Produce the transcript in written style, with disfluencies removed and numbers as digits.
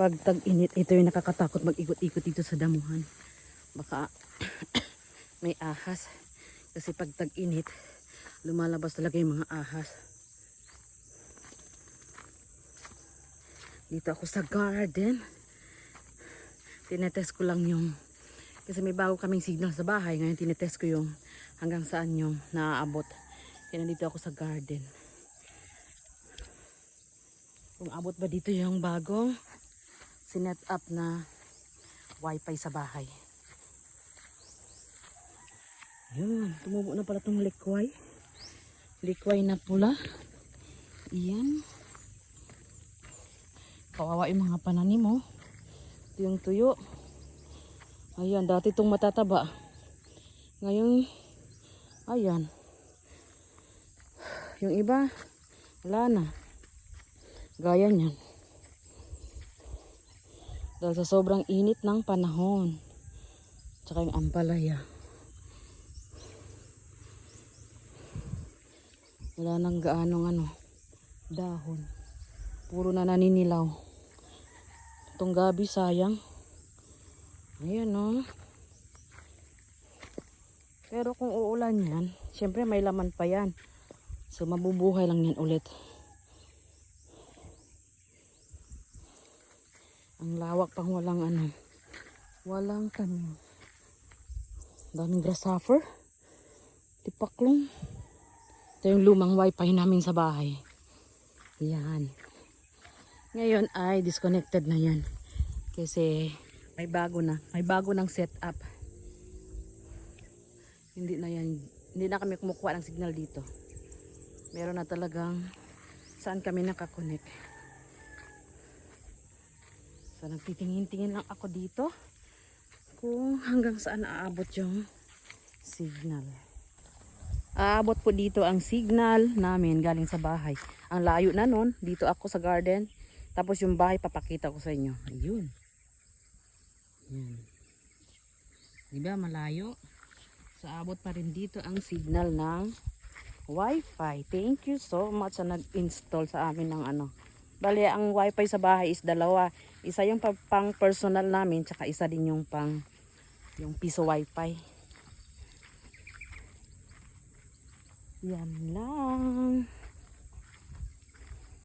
pag tag-init, ito yung nakakatakot mag-ikot-ikot dito sa damuhan. Baka may ahas. Kasi pag tag-init, lumalabas talaga yung mga ahas. Dito ako sa garden. Tinetest ko lang yung, kasi may bago kaming signal sa bahay. Ngayon tinetest ko yung hanggang saan yung naaabot. Kaya nandito ako sa garden. Kung abot ba dito yung bagong sinet up na wifi sa bahay. Yun, tumubo na pala itong likway. Likway na pula. Iyan. Kawawa yung mga pananim, oh. Ito yung tuyo. Ayan, dati itong matataba. Ngayon, ayan. Yung iba, wala na. Gaya niyan. Dahil sa sobrang init ng panahon. Tsaka yung ampalaya. Wala nang gaanong dahon. Puro na naninilaw. Itong gabi sayang. Ayan, oh. Pero kung uulan yan, syempre may laman pa yan. So mabubuhay lang yan ulit. Ang lawak pang walang walang tanim. Daming grasshopper. Tipaklong. Ito yung lumang wifi namin sa bahay. Yan. Ngayon ay disconnected na yan. Kasi may bago na. May bago ng setup. Hindi na kami kumukuha ng signal dito. Meron na talagang saan kami nakakonect. So nagtitingin-tingin lang ako dito kung hanggang saan aabot yung signal. Aabot po dito ang signal namin galing sa bahay. Ang layo na nun, dito ako sa garden. Tapos yung bahay papakita ko sa inyo. Ayun. Yan. Diba malayo? So aabot pa rin dito ang signal ng wifi. Thank you so much sa nag-install sa amin ng Bali, ang wifi sa bahay is dalawa. Isa yung pang personal namin, tsaka isa din yung yung piso wifi. Yan lang.